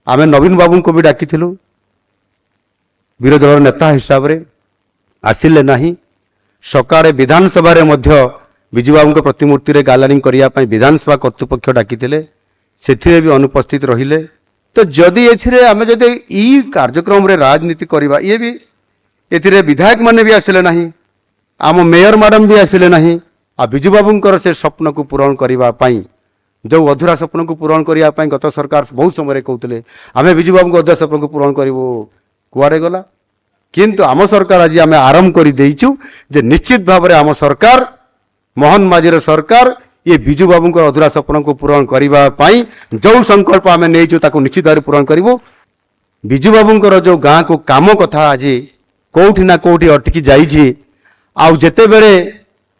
आमे नवीन बाबू को भी डाकी विरोधी दल नेता हिसाब से आसिले नहीं। सकाळे विधानसभा रे मध्य विजु बाबू प्रतिमूर्ति रे गालारिंग करने विधानसभा कर्तृपक्ष डाकी से भी अनुपस्थित रहिले। तो जदि आम जदि ई कार्यक्रम रे राजनीति करवा ये भी ए विधायक माने भी आसिले नहीं, आम मेयर मैडम भी आसिले नहीं। आ विजु बाबूंकर से स्वप्न को पूरण करने जो अधूरा स्वप्न को पूरण करने गत सरकार बहुत समय कहते आम विजु बाबू अधूरा स्वप्न को पूरण करूँ कुआड़े गला। किंतु आम सरकार आज आम आरंभ कर देइछु जे निश्चित भाव में आम सरकार मोहन माझीर सरकार ये विजु बाबू अधूरा स्वप्न को पूरण करने जो संकल्प आम नहीं निश्चित भाव पूरण करूँ। विजु बाबूंकर जो गाँ को काम कथा आज कौटी ना कौटी अटकी जाइए। आउ जेते बेले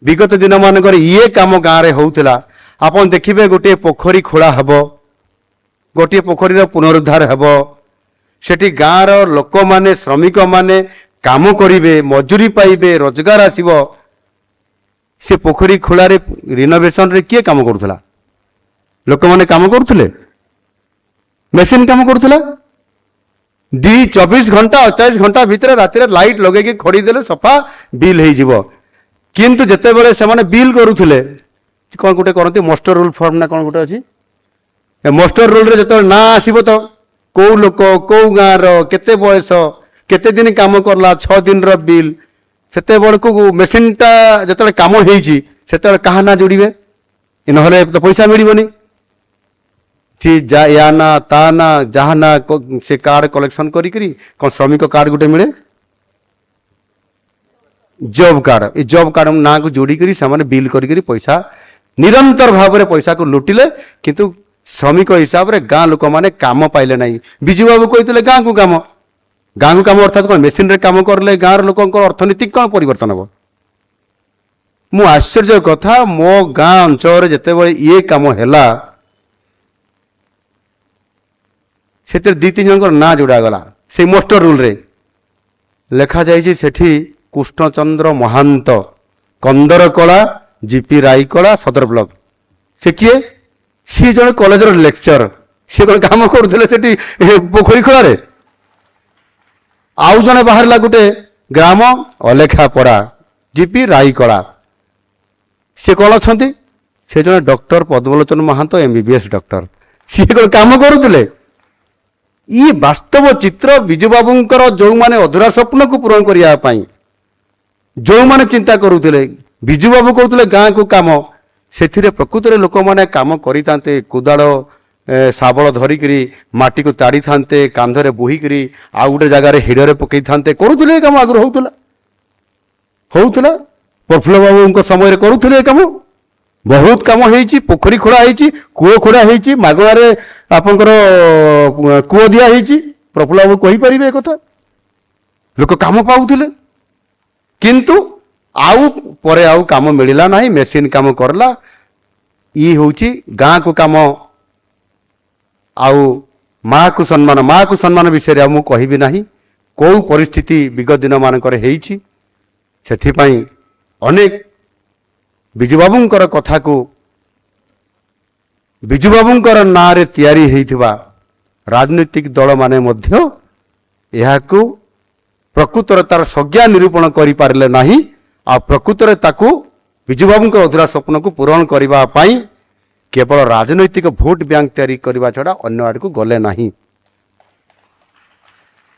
विगत दिन मानक ये काम गाँव में होउतला आपन देखिबे गोटे पोखरी खोला हब, गोटे पोखरी पुनरुद्धार हब, सेठी गाँव लोक माने श्रमिक माने काम करिवे, मजूरी पाइबे, रोजगार आसीबो। से पोखरी खोला रे रिनोवेशन रे किए काम करूथला? लोक माने काम करूथले, मेसिन काम करूथला। 24 घंटा 48 घंटा भितर रातिर लाइट लगे खड़ी देले सफा बिल हो जीवो। किंतु जेते बेले से माने बिल करूथले कौन गोटे करते मास्टर रूल फॉर्म ना कौन गोटे अच्छी मास्टर रूल रे जते ना आसीबो तो कौ लोक कौ गाँव केते बयस केते दिन काम करला 6 दिन रो बिल सेते बड़ को मेसिन टा जते काम हेइची सेते कहा ना जोड़िबे नहले तो पैसा मिलबनी। या ना ता ना जहाँ ना से कार्ड कलेक्शन करी कौन श्रमिक कार्ड गोटे मिले जॉब कार्ड। ये जॉब कार्ड ना को जोड़ी करी से बिल करी पैसा निरंतर भाव में पैसा को लुटिले। किंतु श्रमिक हिसाब से गाँ लोक मैंने काम पाइले नहीं। विजु बाबू कहते गाँ को काम अर्थात कौन मेसीन रे काम करले गाँव लोक अर्थनीतिक कौन परिवर्तन हम। मु आश्चर्य कथा मो गाँ अंचल जिते बड़े ये काम है से 2-3 जन ना जोड़ा गला से मास्टर रूल रे लेखा जाइए सेठी कृष्णचंद्र महांत कंदर कला जीपी रायकला सदर ब्लॉक से किए सी जन कॉलेज लेक्चर सी कौन काम करते पोखरी खोल आउ जने बाहर गोटे ग्राम अलेखापड़ा जीपी रायकला सी कौन अच्छा से जन doctor Padmalochan महांत MBBS doctor C कौन काम करुले। ये वास्तव चित्र विजु बाबूंकर जो माने अधूरा स्वप्न को पूरण करने जो माने चिंता करुले विजु बाबू कहते गाँ को काम से प्रकृत में लोक मैंने काम करते कोदाड़ शाबल धरिकी माटी को ताड़ी था कांधरे बोहिकी आउ गोटे जगार हिड़े पकई था करुले काम आगुरी होउतला प्रफुल्ल बाबू समय करुले काम बहुत काम होइची पोखरी खोड़ा होइची कूओ खोड़ा होइची मागणारे आपनकर कूओ दिया होइची प्रफुल्ल बाबू कहि परिबे कथा लोक काम पाउथिले। किंतु आउ परे आउ काम मिलला नहीं मेसीन काम करला। ई होउची गाँ को काम आउ माँ को सम्मान विषय मु कहिबी नहीं को परिस्थिति विगत दिन मानकर हेइची सेथिपाई अनेक विजु बाबूंकर कथा को विजु बाबूंकर ना रे तैयारी हेइथिबा राजनीतिक दल माने मध्य यहाकू प्रकृतर तार संज्ञा निरूपण करि पारले नहीं। आ प्रकृतर ताकू विजु बाबूंकर अधूरा स्वप्न को पूरण करबा पई केवल राजनैतिक भोट बैंक तैयारी करबा छड़ा अन्य आड़ को गले नहीं।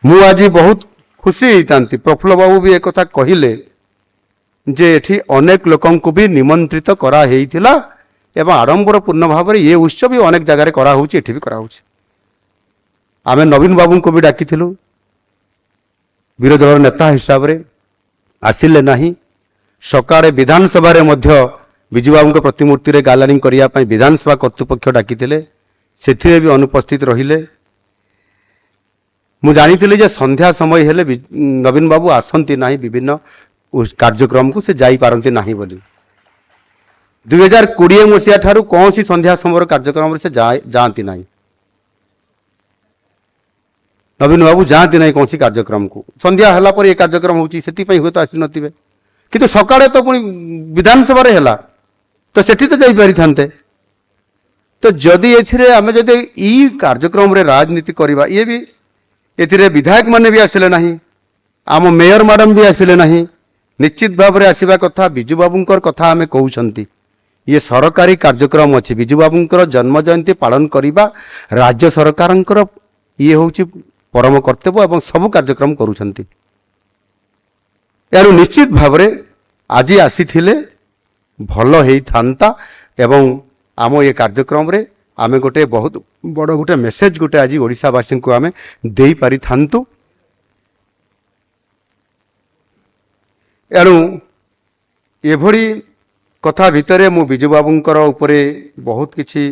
मु आज बहुत खुशी होइतांती प्रफुल्ल बाबू भी एक कथा कहिले जे एठी अनेक लोकन को भी निमंत्रित करा हेइथिला एवं आडंबर पूर्ण भाव में ये उत्सव भी अनेक जगह करा होउची एठी भी करा होउची। आमे नवीन बाबू को भी डाकी विरोधी दल नेता हिसाब से आसिले नहीं। सकाळे विधानसभा रे मध्य विजु बाबू प्रतिमूर्ति रे गालारिंग करने विधानसभा कर्तृपक्ष डाकी से भी अनुपस्थित रहिले। मु जानी जे संध्या समय हेले नवीन बाबू आसंती नहीं विभिन्न कार्यक्रम को से जाई पारंती नहीं बोली 2020 मसीहा ठारू कौन सी संध्या समय कार्यक्रम से जाती नहीं। नवीन बाबू जाती नहीं कौन सी कार्यक्रम को संध्या हला पर ये कार्यक्रम होची सेति पई हुए तो आसी नथिबे किंतु सकाळे तो पुणी विधानसभा रे हला तो सेठी तो जाई पारि थांते। तो जदि एथिरे आमे जदि ई कार्यक्रम रे राजनीति करबा ये भी एथिरे विधायक माने भी आसिले नाही आम मेयर मैडम भी आसिले नाही निश्चित भाव में आसवा कथा बिजू बाबूंकर कथा आमे कहउछंती ये सरकारी कार्यक्रम अच्छी बिजू बाबूंकर जन्म जयंती पालन करबा राज्य सरकारंकर ये होची परम कर्तव्य एवं सब कार्यक्रम करूछंती यार निश्चित भाव में आज आसीथिले भल हेई थांता एवं आम ये कार्यक्रम रे आमे गोटे बहुत बड़ गोटे मेसेज गोटे आज ओडिशावासी को आमे देई पारि थांतु एणु एभली कथा भितरे मु बिजू बाबूंकर उपरे बहुत किछि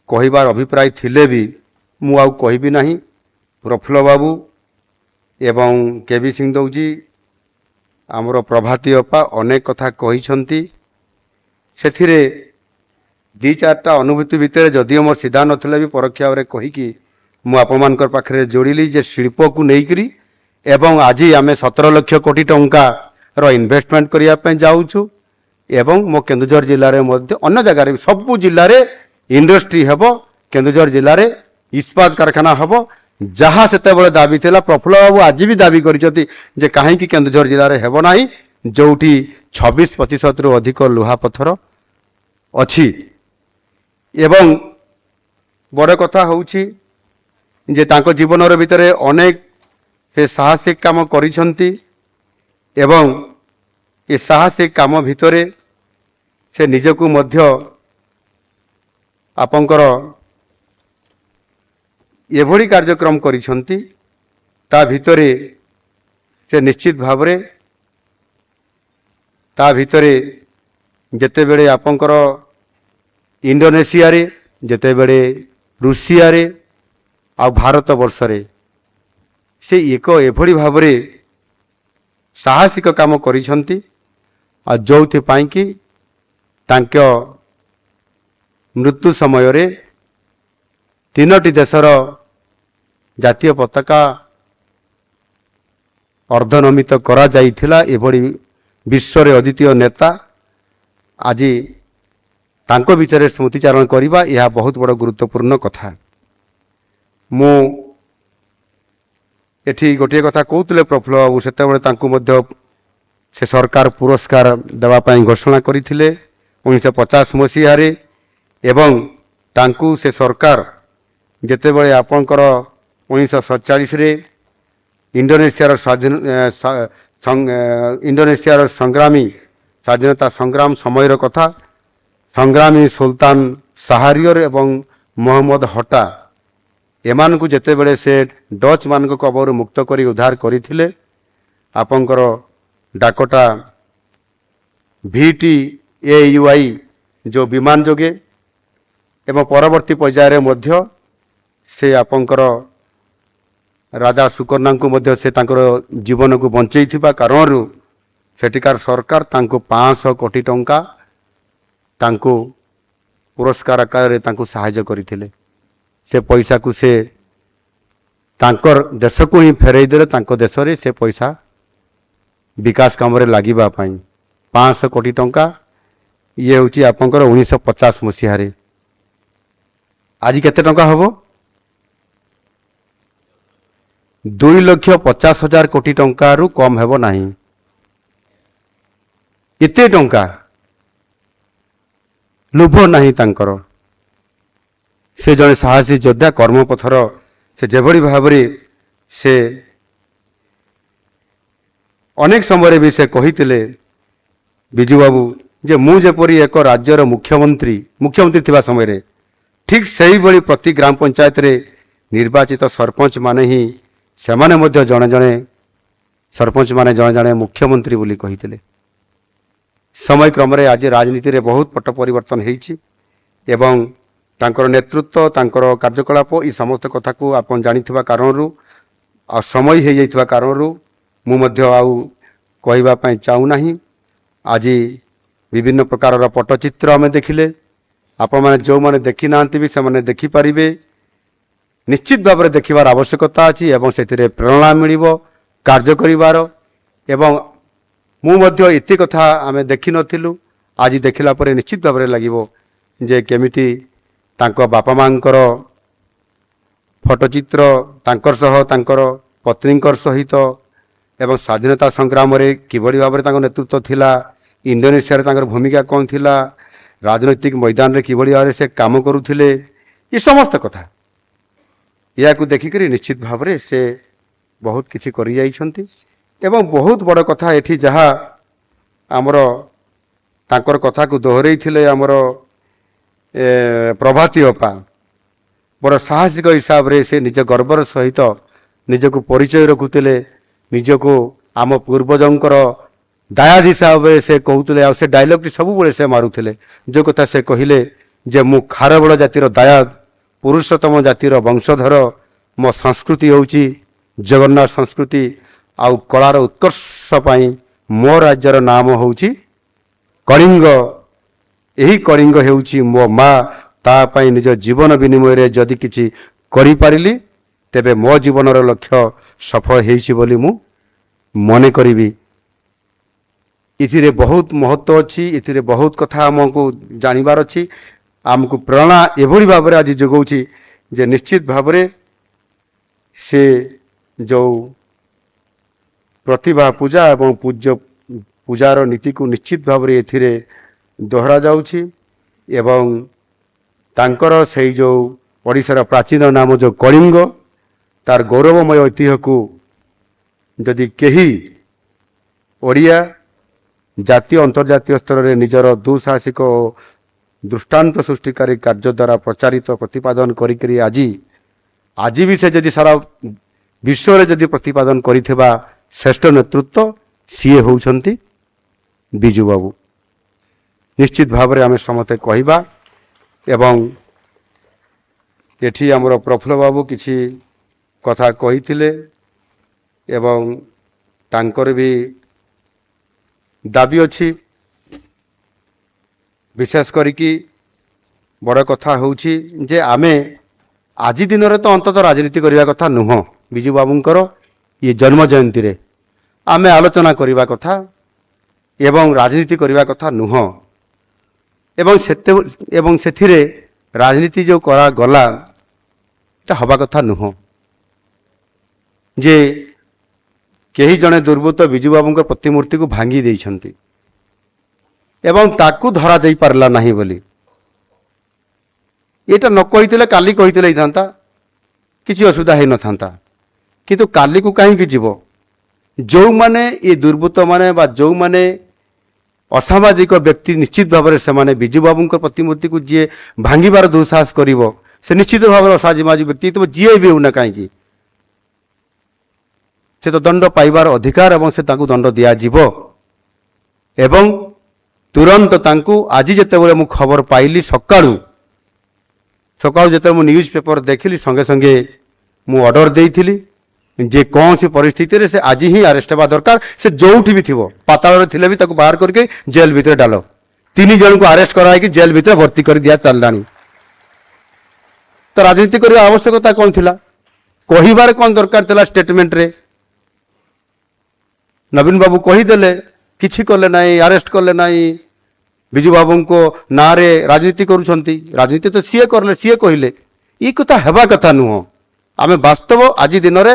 कहिबार अभिप्राय थिले भी मु आउ कहिबी नाही प्रफुल्ल बाबू एवं केबी सिंह दौजी आमर प्रभाती अपा अनेक कथा कहिछंती सेथिरे दी चारटा अनुभूति भितर जदिओ मोर सीधा नथिले भी परोक्ष भाव कहीकि मु आपमानकर पाखरे जोड़िली जे शिल्प को नेइकरी एवं आज आमे 17 लाख कोटी टंका रो इन्वेस्टमेंट करिया पे जाउछु एवं मो केन्दुझर जिल्ला रे मध्य अन्य जगह रे सब जिल्ला रे इंडस्ट्री हेबो केन्दुझर जिल्ला रे इस्पात कारखाना हेबो जहाँ सेते बळे दाबी थिला प्रफुल्ल बाबू आज भी दाबी करिसथि जे काहे कि केन्दुझर जिल्ला रे हेबो नाही जोठी 26% रु अधिक लुहा पत्थर अछि एवं बड़ कथा होउछि जे तांको जीवन भितरे अनेक से साहसिक काम करिसंती एवं ये साहसिक काम भितरे से निजकु मध्य आपंकर एभली कार्यक्रम करिसंती ता भितरे से निश्चित भावरे ता भितरे जेतेबेले आपंकर इंडोनेशिया रे जेतेबेले रूसिया रे आ भारत वर्ष रे से एक एभली भावरे साहसिक काम करिसंती आ जोथि पाई कि तांको मृत्यु समय रे तीनोटी देशर जातीय पताका अर्धनमित करा जाइथिला एभली विश्व रे अद्वितीय नेता आज तांको विचारे स्मृतिचारण करिबा यह बहुत बड़ गुरुत्वपूर्ण कथा मु एठी गोटे कथा कहतले प्रफुल्ल बाबू सेतेबेले तांको मध्य से सरकार पुरस्कार देवा पाई घोषणा करथिले 1950 मसीहा रे एवं तांको से सरकार जेतेबेले आपनकर 1947 रे इंडोनेशिया स्वाधीन इंडोनेशिया संग्रामी स्वाधीनता संग्राम समय कथा संग्रामी सुल्तान शाहरियर एवं मोहम्मद हटा एमान को जेतेबेले से डच मान कबर मुक्त करी उद्धार करथिले आपनकर डाकोटा VTAUI जो विमान जोगे एवं परवर्ती पर्याय मध्य से आपनकर राजा सुकर्णा को मध्य से तांकर जीवन को बंचैथिबा कारणरू सेटिकार सरकार तांको 500 कोटी टंका तांको पुरस्कार आकार रे तांको सहायता करथिले से पैसा को से तांकर देश को ही फेरई देले तांको देश रे से पैसा विकास काम रे लागिबा पाई 500 कोटी टंका ये होची आपनकर 1950 मसीहा रे आज केते टंका हबो 2,50,000 कोटी टंका रु कम हेबो नाही इते टंका लोभ नाही तांकर से जने साहसी योद्धा कर्मपथर से जेभली भावरे से अनेक समय भी से कहितिले बिजू बाबू जे मु जेपरी एक राज्यर मुख्यमंत्री थिबा समय रे ठीक सही भली प्रति ग्राम पंचायत रे निर्वाचित सरपंच माने ही सेमाने मध्य जने जने सरपंच माने जने जने मुख्यमंत्री बोली कहितिले समय क्रम रे आज राजनीति रे बहुत पट परिवर्तन हेइछि एवं तांकर नेतृत्व तांकर कार्यकलाप ई समस्त कथा को आपन जानिथिबा कारणरू आ समय हे जाइथिबा कारणरू मु मध्य आउ कहबा पई चाहू नाही आज विभिन्न प्रकार पट्टचित्र आम देखिले आपण माने जो माने देखि नांती भी से माने देखि परिबे निश्चित भाव में देखिबार आवश्यकता अछि एवं सेतिरे प्रेरणा मिलिबो कार्य करिवार एवं मु मध्य इति कथा आमे देखि नथिलु आज देखिला परे निश्चित भाव में लागिबो जे केमिति ତାଙ୍କ ବାପା ମାଙ୍କର ଫଟୋଚିତ୍ର ତାଙ୍କର ସହ ତାଙ୍କର ପତ୍ନୀଙ୍କର ସହିତ ଏବଂ ସ୍ୱାଧୀନତା ସଂଗ୍ରାମରେ କିଭଳି ଭାବରେ ତାଙ୍କ ନେତୃତ୍ୱ ଥିଲା, ଇଣ୍ଡୋନେସିଆରେ ତାଙ୍କର ଭୂମିକା କ'ଣ ଥିଲା, ରାଜନୈତିକ ମଇଦାନରେ କିଭଳି ଭାବରେ ସେ କାମ କରୁଥିଲେ, ଏ ସମସ୍ତ କଥା ଏହାକୁ ଦେଖିକରି ନିଶ୍ଚିତ ଭାବରେ ସେ ବହୁତ କିଛି କରିଯାଇଛନ୍ତି। ଏବଂ ବହୁତ ବଡ଼ କଥା ଏଠି ଯାହା ଆମର ତାଙ୍କର କଥାକୁ ଦୋହରେଇଥିଲେ ଆମର ପ୍ରଭାତୀ ଅପା, ବଡ଼ ସାହସିକ ହିସାବରେ ସେ ନିଜ ଗର୍ବର ସହିତ ନିଜକୁ ପରିଚୟ ରଖୁଥିଲେ, ନିଜକୁ ଆମ ପୂର୍ବଜଙ୍କର ଦାୟାଦ ହିସାବରେ ସେ କହୁଥିଲେ। ଆଉ ସେ ଡାଇଲଗଟି ସବୁବେଳେ ସେ ମାରୁଥିଲେ, ଯେଉଁ କଥା ସେ କହିଲେ ଯେ ମୁଁ ଖାରବେଳ ଜାତିର ଦାୟାଦ, ପୁରୁଷୋତ୍ତମ ଜାତିର ବଂଶଧର, ମୋ ସଂସ୍କୃତି ହେଉଛି ଜଗନ୍ନାଥ ସଂସ୍କୃତି, ଆଉ କଳାର ଉତ୍କର୍ଷ ପାଇଁ ମୋ ରାଜ୍ୟର ନାମ ହେଉଛି କଳିଙ୍ଗ। ଏହି କଳିଙ୍ଗ ହେଉଛି ମୋ ମା, ତା ପାଇଁ ନିଜ ଜୀବନ ବିନିମୟରେ ଯଦି କିଛି କରିପାରିଲି ତେବେ ମୋ ଜୀବନର ଲକ୍ଷ୍ୟ ସଫଳ ହେଇଛି ବୋଲି ମୁଁ ମନେ କରିବି। ଏଥିରେ ବହୁତ ମହତ୍ଵ ଅଛି, ଏଥିରେ ବହୁତ କଥା ଆମକୁ ଜାଣିବାର ଅଛି। ଆମକୁ ପ୍ରେରଣା ଏଭଳି ଭାବରେ ଆଜି ଯୋଗାଉଛି ଯେ ନିଶ୍ଚିତ ଭାବରେ ସେ ଯେଉଁ ପ୍ରତିଭା ପୂଜା ଏବଂ ପୂଜାର ନୀତିକୁ ନିଶ୍ଚିତ ଭାବରେ ଏଥିରେ ଦୋହରା ଯାଉଛି। ଏବଂ ତାଙ୍କର ସେଇ ଯେଉଁ ଓଡ଼ିଶାର ପ୍ରାଚୀନ ନାମ ଯେଉଁ କଳିଙ୍ଗ, ତାର ଗୌରବମୟ ଐତିହ୍ୟକୁ ଯଦି କେହି ଓଡ଼ିଆ ଜାତୀୟ ଅନ୍ତର୍ଜାତୀୟ ସ୍ତରରେ ନିଜର ଦୁଃସାହସିକ ଓ ଦୃଷ୍ଟାନ୍ତ ସୃଷ୍ଟିକାରୀ କାର୍ଯ୍ୟ ଦ୍ୱାରା ପ୍ରଚାରିତ ପ୍ରତିପାଦନ କରିକରି ଆଜି ବି ସେ ଯଦି ସାରା ବିଶ୍ୱରେ ଯଦି ପ୍ରତିପାଦନ କରିଥିବା ଶ୍ରେଷ୍ଠ ନେତୃତ୍ୱ ସିଏ ହେଉଛନ୍ତି ବିଜୁ ବାବୁ। ନିଶ୍ଚିତ ଭାବରେ ଆମେ ସମସ୍ତେ କହିବା। ଏବଂ ଏଠି ଆମର ପ୍ରଫୁଲ୍ଲ ବାବୁ କିଛି କଥା କହିଥିଲେ ଏବଂ ତାଙ୍କର ବି ଦାବି ଅଛି। ବିଶେଷ କରିକି ବଡ଼ କଥା ହେଉଛି ଯେ ଆମେ ଆଜି ଦିନରେ ତ ଅନ୍ତତଃ ରାଜନୀତି କରିବା କଥା ନୁହଁ। ବିଜୁ ବାବୁଙ୍କର ଇଏ ଜନ୍ମ ଜୟନ୍ତୀରେ ଆମେ ଆଲୋଚନା କରିବା କଥା ଏବଂ ରାଜନୀତି କରିବା କଥା ନୁହଁ। ଏବଂ ସେଥିରେ ରାଜନୀତି ଯେଉଁ କରାଗଲା এটা ହେବା କଥା ନୁହଁ। ଯେ କେହି ଜଣେ ଦୁର୍ବୃତ୍ତ ବିଜୁବାବୁଙ୍କ ପ୍ରତିମୂର୍ତ୍ତିକୁ ଭାଙ୍ଗି ଦେଇଛନ୍ତି ଏବଂ ତାକୁ ଧରା ଦେଇପାରିଲା ନାହିଁ ବୋଲି এটা ନ କହିଥିଲେ କାଲି କହିଥିଲେ ହେଇଥାନ୍ତା, କିଛି ଅସୁବିଧା ହେଇନଥାନ୍ତା। କିନ୍ତୁ କାଲିକୁ କାହିଁକି ଯିବ? ଯେଉଁମାନେ ଏ ଦୁର୍ବୃତ୍ତମାନେ ବା ଯେଉଁମାନେ ଅସାମାଜିକ ବ୍ୟକ୍ତି ନିଶ୍ଚିତ ଭାବରେ ସେମାନେ ବିଜୁବାବୁଙ୍କ ପ୍ରତିମୂର୍ତ୍ତିକୁ ଯିଏ ଭାଙ୍ଗିବାର ଦୁଃସାହସ କରିବ ସେ ନିଶ୍ଚିତ ଭାବରେ ଅସାମାଜିକ ବ୍ୟକ୍ତି ହେଇଥିବ, ଯିଏ ବି ହେଉନା କାହିଁକି ସେ ତ ଦଣ୍ଡ ପାଇବାର ଅଧିକାର ଏବଂ ସେ ତାଙ୍କୁ ଦଣ୍ଡ ଦିଆଯିବ। ଏବଂ ତୁରନ୍ତ ତାଙ୍କୁ ଆଜି ଯେତେବେଳେ ମୁଁ ଖବର ପାଇଲି ସକାଳୁ ଯେତେବେଳେ ମୁଁ ନ୍ୟୁଜ୍ ପେପର ଦେଖିଲି ସଙ୍ଗେ ସଙ୍ଗେ ମୁଁ ଅର୍ଡର ଦେଇଥିଲି ଯେ କୌଣସି ପରିସ୍ଥିତିରେ ସେ ଆଜି ହିଁ ଆରେଷ୍ଟ ହେବା ଦରକାର। ସେ ଯୋଉଠି ବି ଥିବ, ପାତାଳରେ ଥିଲେ ବି ତାକୁ ବାହାର କରିକି ଜେଲ ଭିତରେ ଡାଲ। 3 ଜଣଙ୍କୁ ଆରେଷ୍ଟ କରାହେଇକି ଜେଲ ଭିତରେ ଭର୍ତ୍ତି କରି ଦିଆ ଚାଲିଲାଣି। ତ ରାଜନୀତି କରିବା ଆବଶ୍ୟକତା କ'ଣ ଥିଲା? କହିବାର କ'ଣ ଦରକାର ଥିଲା? ଷ୍ଟେଟମେଣ୍ଟରେ ନବୀନ ବାବୁ କହିଦେଲେ, କିଛି କଲେ ନାହିଁ, ଆରେଷ୍ଟ କଲେ ନାହିଁ। ବିଜୁ ବାବୁଙ୍କ ନାଁରେ ରାଜନୀତି କରୁଛନ୍ତି। ରାଜନୀତି ତ ସିଏ କରିଲେ, ସିଏ କହିଲେ। ଏ କଥା ହେବା କଥା ନୁହଁ। ଆମେ ବାସ୍ତବ ଆଜି ଦିନରେ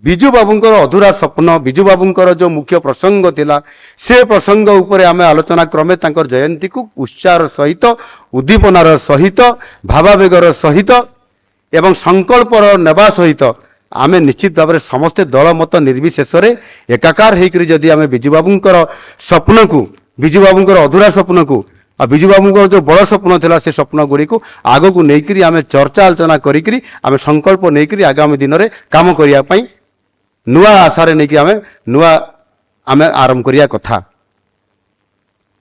ବିଜୁ ବାବୁଙ୍କର ଅଧୁରା ସ୍ୱପ୍ନ, ବିଜୁ ବାବୁଙ୍କର ଯେଉଁ ମୁଖ୍ୟ ପ୍ରସଙ୍ଗ ଥିଲା ସେ ପ୍ରସଙ୍ଗ ଉପରେ ଆମେ ଆଲୋଚନା କ୍ରମେ ତାଙ୍କର ଜୟନ୍ତୀକୁ ଉତ୍ସାହର ସହିତ, ଉଦ୍ଦୀପନାର ସହିତ, ଭାବାବେଗର ସହିତ ଏବଂ ସଂକଳ୍ପର ନେବା ସହିତ ଆମେ ନିଶ୍ଚିତ ଭାବରେ ସମସ୍ତେ ଦଳମତ ନିର୍ବିଶେଷରେ ଏକାକାର ହେଇକରି ଯଦି ଆମେ ବିଜୁବାବୁଙ୍କର ସ୍ୱପ୍ନକୁ, ବିଜୁବାବୁଙ୍କର ଅଧୁରା ସ୍ୱପ୍ନକୁ ଆଉ ବିଜୁବାବୁଙ୍କର ଯେଉଁ ବଡ଼ ସ୍ୱପ୍ନ ଥିଲା ସେ ସ୍ୱପ୍ନ ଗୁଡ଼ିକୁ ଆଗକୁ ନେଇକରି ଆମେ ଚର୍ଚ୍ଚା ଆଲୋଚନା କରିକରି ଆମେ ସଂକଳ୍ପ ନେଇକରି ଆଗାମୀ ଦିନରେ କାମ କରିବା ପାଇଁ ନୂଆ ଆଶାରେ ନେଇକି ଆମେ ଆରମ୍ଭ କରିବା କଥା।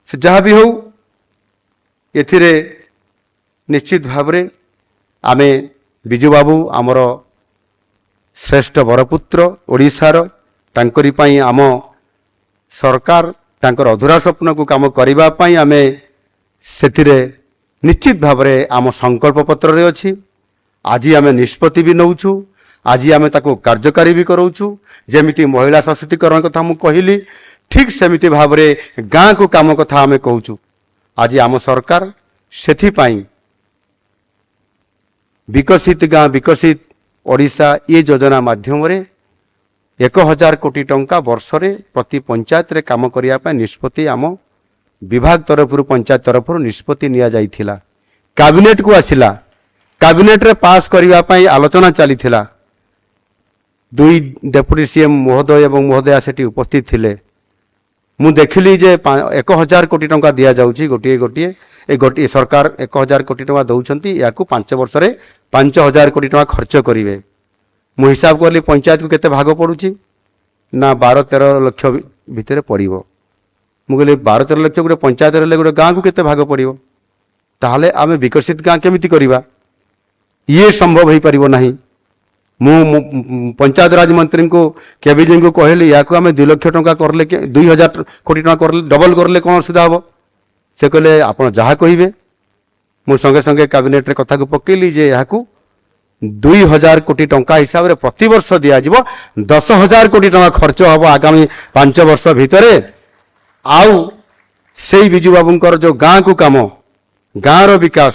ସେ ଯାହା ବି ହେଉ ଏଥିରେ ନିଶ୍ଚିତ ଭାବରେ ଆମେ ବିଜୁବାବୁ ଆମର ଶ୍ରେଷ୍ଠ ବରପୁତ୍ର ଓଡ଼ିଶାର, ତାଙ୍କରି ପାଇଁ ଆମ ସରକାର ତାଙ୍କର ଅଧୁରା ସ୍ୱପ୍ନକୁ କାମ କରିବା ପାଇଁ ଆମେ ସେଥିରେ ନିଶ୍ଚିତ ଭାବରେ ଆମ ସଂକଳ୍ପ ପତ୍ରରେ ଅଛି। ଆଜି ଆମେ ନିଷ୍ପତ୍ତି ବି ନେଉଛୁ, ଆଜି ଆମେ ତାକୁ କାର୍ଯ୍ୟକାରୀ ବି କରାଉଛୁ। ଯେମିତି ମହିଳା ସଶକ୍ତିକରଣ କଥା ମୁଁ କହିଲି, ଠିକ୍ ସେମିତି ଭାବରେ ଗାଁକୁ କାମ କଥା ଆମେ କହୁଛୁ। ଆଜି ଆମ ସରକାର ସେଥିପାଇଁ विकसित गाँ विकसित ओडिशा ये योजना माध्यम 1000 कोटी टंका वर्ष रे प्रति पंचायत रे काम करिया पय निष्पत्ति आम विभाग तरफ पंचायत तरफ निष्पत्ति निया जाइथिला। कैबिनेट को आसिला, कैबिनेट रे पास करिया पय आलोचना चलीथिला। दुई डेप्यूटी सीएम महोदय एवं महोदया सेठी उपस्थित थिले। मु देखिली जे 1000 कोटी टंका दिया जाउची गोटिए सरकार 1000 कोटी टंका दउछंती, याकू 5 वर्ष रे 5000 कोटी टंका खर्च करिवे। मु हिसाब करली पंचायत को केते भाग पड़ुची ना 12-13 लाख भितर पड़िबो। मु कहली 12-13 लाख गोटे पंचायत रे गोटे गाँ को केते भाग पड़िबो, ताहले आमे विकसित गाँ केमिति करिबा, ये संभव होई परिबो नाही। मु पंचायत राज मंत्री को केबीजी को कहली याकू आमे 2 लाख टंका करले 2000 कोटी टंका करले डबल करले कोन सुधा हबो। से कहले आपण जहा कहिबे। मु संगे संगे कैबिनेट रे कथा को पकेली जे याकू 2000 कोटी टंका हिसाब रे प्रति वर्ष दिया जिवो, 10,000 कोटी टंका खर्च हबो आगामी 5 वर्ष भितरे। आउ सेई बिजू बाबूंकर जो गाँ को काम गाँ रो विकास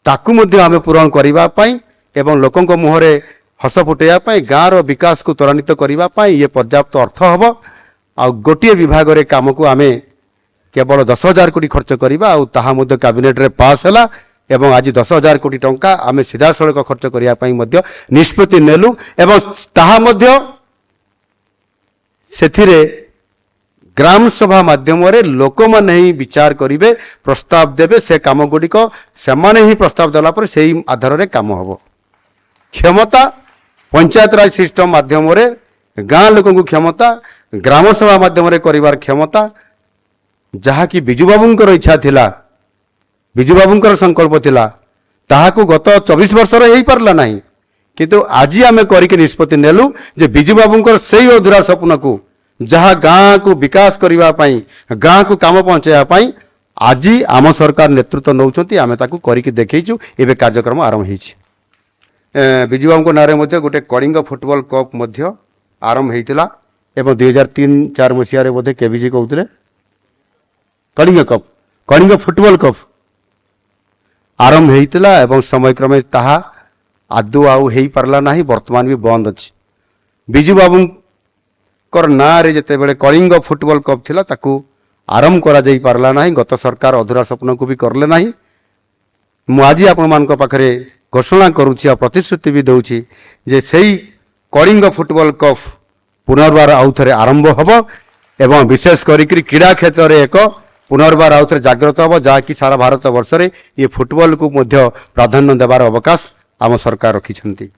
ताकू मध्ये आमे पूरण करिबा पई एवं लोकंक मुहरे हस फुटेया पई गाँ रो विकास को त्वरान्वित करिबा पई ये पर्याप्त अर्थ हबो। आ गोटिए विभाग रे काम को आमे केवल 10,000 कोटी खर्च करिबा आ ताहा मध्ये कैबिनेट रे पास हला एवं आज 10,000 कोटी टंका आमे सीधा सड़क खर्च करिया पई मध्ये निष्पत्ति नेलु एवं ताहा मध्ये सेथिरे ग्राम सभा माध्यम रे लोक माने ही विचार करिवे, प्रस्ताव देबे, से काम गुडी को सेमाने ही प्रस्ताव देला पर सेही आधार रे काम हबो। क्षमता पंचायत राज सिस्टम माध्यम रे गाँ लोक को क्षमता ग्राम सभा माध्यम रे करिवार क्षमता जहा कि बिजू बाबूंकर इच्छा थिला, बिजू बाबूंकर संकल्प थिला, ताहाकू गत 24 वर्ष रे हेई परला नाही। किंतु आज आमे करिके निष्पत्ति नेलु जे बिजू बाबूंकर सेही अधूरा सपना को जहा गाँ को विकास करिवा पई गाँ को काम पहुंचाया पई आज आम सरकार नेतृत्व नौचंती, आमे ताकू करिके देखैछु। एबे कार्यक्रम आरंभ हेछि। बिजू बाबूंको नारे मध्ये गोटे कलिंग फुटबॉल कप मध्ये आरंभ हेइतिला एवं 2003-4 मसिया रे मध्ये केबीजी कहउतले Kalinga cup, Kalinga football cup आरंभ हेइतिला एवं समय क्रमे ताहा आदु आउ हेई परला नाही, वर्तमान भी बंद अछि। बिजू बाबूंकर नारे जेते बेले कलिंग फुटबॉल कप थिला ताकू आरंभ करा जाई पारला नाही, गत सरकार अधूरा सपना को भी करले नाही। मु आज आपण मान को पाखरे घोषणा करूची आ प्रतिश्रुति भी दउची जे सेही कलिंग फुटबॉल कप पुनर्बार आउथरे आरंभ हबो एवं विशेष करिकरी क्रीडा क्षेत्र रे एक पुनर्बार आउथरे जागृत हबो, जहा कि सारा भारत वर्ष रे ये फुटबॉल को मध्य प्राधान्य देबार अवकाश आम सरकार रखिछंती।